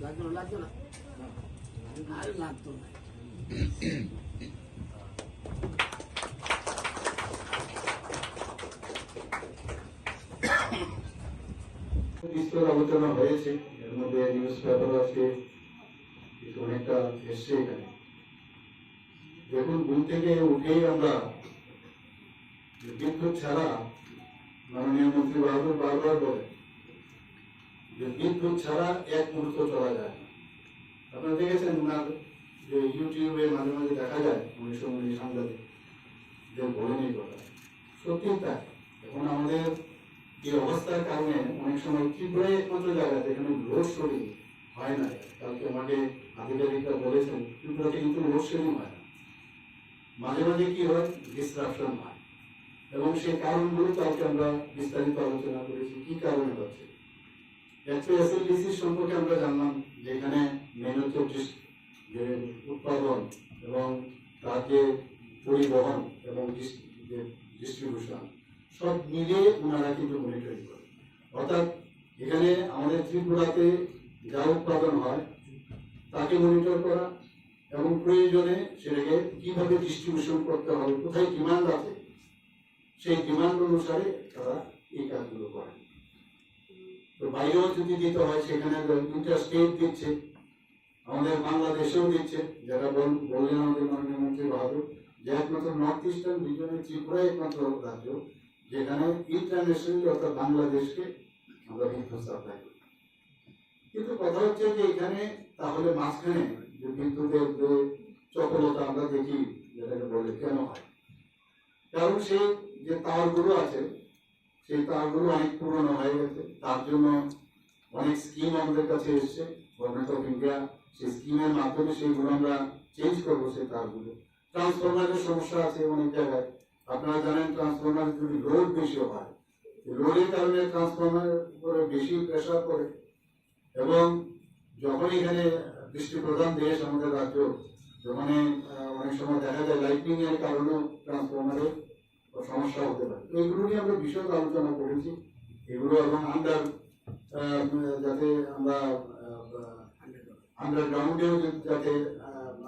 লাগতো না আর লাগতো না। বিস্তর আলোচনা হয়েছে, এর মধ্যে নিউজ পেপার আজকে অনেকটা এসছে এখানে। দেখুন, ঘুম থেকে উঠেই আমরা বিদ্যুৎ ছাড়া, মাননীয় মন্ত্রী বাহাদুর বারবার বলে যে বিদ্যুৎ ছাড়া এক মুহূর্ত চলা যায় না। আপনারা দেখেছেন ওনার যে ইউটিউবে মাঝে মাঝে দেখা যায় অনেক সময় সাংবাদিক যে বলেন এই কথা, সত্যি তাই। এখন আমাদের এই অবস্থার কারণে অনেক সময় ত্রিপুরায় একমাত্র জায়গা যেখানে লোডশেডিং হয় না। কালকে আমাকে আধিকারিকরা বলেছেন ত্রিপুরাতে কিন্তু লোডশেডিং হয় না, মাঝে মাঝে কি হয়, ডিসরাপশন হয়। এবং সেই কারণগুলো কালকে আমরা বিস্তারিত আলোচনা করেছি কি কারণে হচ্ছে। একটু এসএলডিসি সম্পর্কে আমরা জানলাম যে এখানে মেন হচ্ছে যে উৎপাদন এবং তার যে পরিবহন এবং ডিস্ট্রিবিউশন সব মিলে ওনারা কিন্তু মনিটরিং করে। অর্থাৎ এখানে আমাদের ত্রিপুরাতে যা উৎপাদন হয় তাকে মনিটর করা এবং প্রয়োজনে সেটাকে কিভাবে ডিস্ট্রিবিউশন করতে হবে, কোথায় ডিমান্ড আছে সেই ডিমান্ড অনুসারে তারা এই কাজগুলো করে। তো বাইরেও যদি দিতে হয় সেখানে ইন্টারস্টেট দিচ্ছে, আমাদের বাংলাদেশেও দিচ্ছে, যেটা বললেন আমাদের মাননীয় মন্ত্রী বাহাদুর যে একমাত্র নর্থ ইস্টার্ন রিজনে ত্রিপুরা একমাত্র রাজ্য যেখানে ইন্টারন্যাশনালি অর্থাৎ বাংলাদেশকে আমরা বিদ্যুৎ সাপ্লাই করি। কিন্তু কথা হচ্ছে যে এখানে তাহলে মাঝখানে যে বিদ্যুতের যে চপলতা আমরা দেখি যেটাকে বলে কেন হয়, কারণ সেই যে তারগুলো আছে সেই তারগুলো অনেক পুরনো হয়ে গেছে। তার জন্য অনেক স্কিম আমাদের কাছে এসছে, গভর্নমেন্ট অফ ইন্ডিয়া সেই স্কিমের মাধ্যমে সেইগুলো আমরা চেঞ্জ করবো সেই তারগুলো। ট্রান্সফরমারের সমস্যা আছে অনেক জায়গায়, আপনারা জানেন ট্রান্সফরমার যদি লোড বেশি হয়, লোডের কারণে ট্রান্সফরমার উপরে বেশি প্রেশার পড়ে এবং যখন এখানে বৃষ্টি প্রধান দেশ আমাদের রাজ্য, যেখানে অনেক সময় দেখা যায় লাইটিং এর কারণেও ট্রান্সফরমারের সমস্যা হতে পারে। এইগুলো নিয়ে আমরা বিশদ আলোচনা করেছি এগুলো, এবং যাতে আমরা আন্ডারগ্রাউন্ডেও যাতে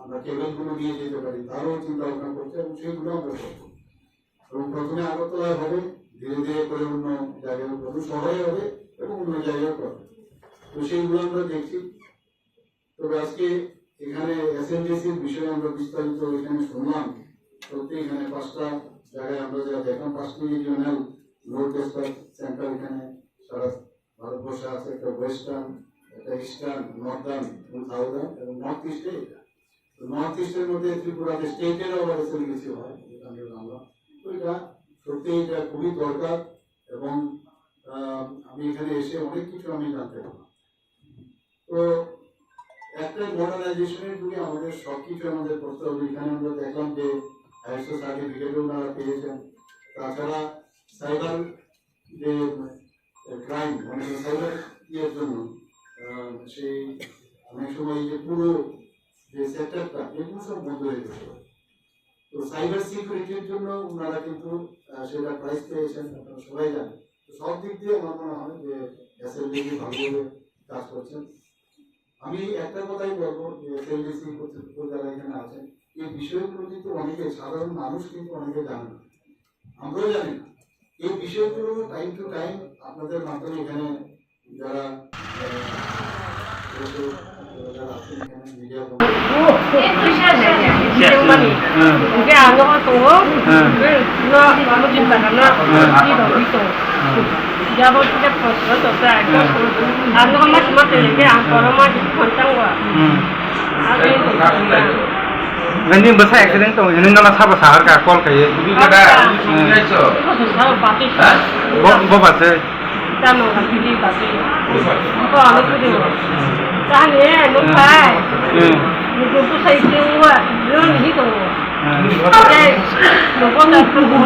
আমরা কেবলগুলো নিয়ে যেতে পারি তারও চিন্তা ভাবনা করছে এবং সেগুলো আমরা করবো। এবং প্রথমে আগরতলায় হবে, ধীরে ধীরে করে অন্য জায়গায় প্রথম শহরে হবে এবং অন্য জায়গায় করবে। তো সেইগুলো আমরা দেখছি। তবে আজকে এখানে এসএনডিসির বিষয়ে আমরা বিস্তারিত এখানে শুনলাম। সত্যি এখানে 5টা জায়গায় আমরা যা দেখলাম, 5টি রিজিওনাল লোড ডিসপ্যাচ সেন্টার এখানে সারা ভারতবর্ষে আছে। একটা ওয়েস্টার্ন, একটা ইস্টার্ন, নর্দার্ন এবং সাউদার্ন এবং নর্থ ইস্টে। নর্থ ইস্টের মধ্যে ত্রিপুরাতে স্টেটের আবার এসএনডিসি হয়, যেটা আমরা জানলাম। তো এটা সত্যি এটা খুবই দরকার এবং আমি এখানে এসে অনেক কিছু আমি জানতে পারলাম। তো একটা মডার্নাইজেশনের যুগে আমাদের সবকিছু আমাদের করতে হবে। এখানে আমরা দেখলাম যে ISO সার্টিফিকেটও ওনারা পেয়েছেন। তাছাড়া সাইবার যে ক্রাইম, মানে সাইবার ইয়ের জন্য সেই অনেক সময় যে পুরো যে সেক্টরটা এগুলো সব বন্ধ হয়ে গেছে। তো সাইবার সিকিউরিটির জন্য ওনারা কিন্তু সেটা প্রাইজ পেয়েছেন, আপনারা সবাই জানেন। তো সব দিক দিয়ে আমার মনে হয় যে এসএলডিসি ভালোভাবে কাজ করছেন। আমি একটা কথাই বলবো যে এসএলডিসি কর্তৃপক্ষ যারা এখানে আছেন এই বিষয়গুলো কিন্তু অনেকে সাধারণ মানুষ কিন্তু অনেকে জানে না, আমরাও জানি না। এই বিষয়গুলো টাইম টু টাইম আপনাদের মাধ্যমে এখানে যারা আছেন এখানে media Ganyan ba sa accident to? Yun na nasa basahar ka call kayo. Bo ba sir? Tama ka pili ba sir? Ko ano ko din. Saan eh no pai. Ni ko sa itiwa. Yun hito. Okay. No ko na ko mo.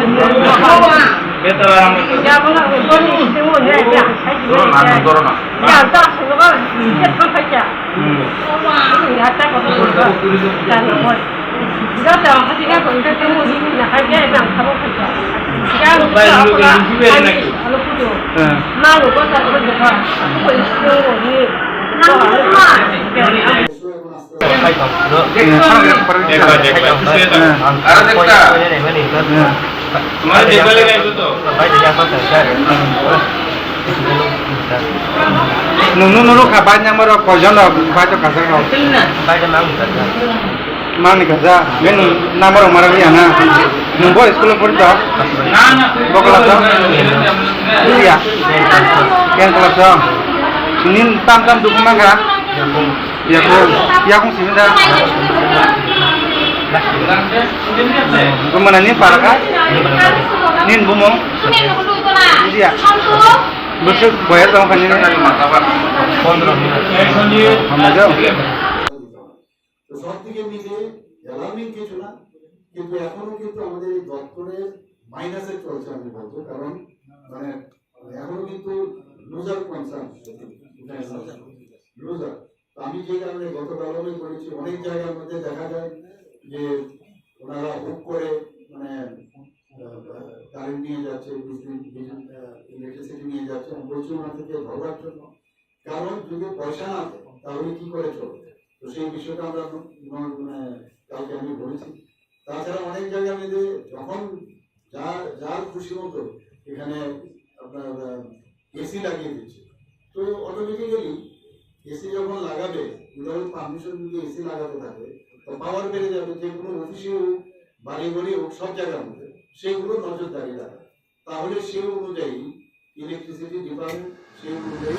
Ito lang. Ya mo na ko ni itiwa ni ya. Ya ta so ko ni ko pa cha. Ya ta ko ko. Kan mo. Kita hati ka ko ito mo ni na kaya na ka mo pa cha. Kalau kita, kalau kita, malu kota kita, aku itu ni এসো এখন আস্তে আস্তে Nunu kabarnya mau kojon dong, baca kasar dong. Mana kerja? Men nama orang marah dia na. Nunggu sekolah pun dong. Bokal dong. Iya. Kian kelas dong. Ini tam dokumen kan? Ya aku sih dah. Kemana ni paraka? Nin bumong. Iya. Besok bayar dong kan ini. তো সব দিকে মিলে alarming কিছু না, কিন্তু এখনো কিন্তু আমাদের এই দপ্তরের মাইনাসে চলছে আমি বলবো, কারণ মানে এখনো কিন্তু লুজার কনসার্ন লুজার। আমি যে কারণে গতকালও করেছি, অনেক জায়গার মধ্যে দেখা যায় যে ওনারা হুক করে মানে কারেন্ট নিয়ে যাচ্ছে, ইলেকট্রিসিটি নিয়ে যাচ্ছে। আমি বলছি ওনার থেকে ধরবার জন্য, কারণ যদি পয়সা না থাকে তাহলে কি করে চলবে। তো সেই বিষয়টা আমরা কালকে আমি বলেছি। তাছাড়া অনেক জায়গার মধ্যে যখন যার খুশি মতো এখানে আপনার এসি লাগিয়ে দিচ্ছে, তো অটোমেটিক্যালি এসি যখন লাগাবে, উইদাউট পারমিশন যদি এসি লাগাতে থাকে, তো পাওয়ার বেড়ে যাবে। যে কোনো অফিসে হোক, বাড়ি ঘরে হোক, সব জায়গার মধ্যে সেগুলো নজরদারি রাখে। তাহলে সেই অনুযায়ী ইলেকট্রিসিটি ডিপার্টমেন্ট সেই অনুযায়ী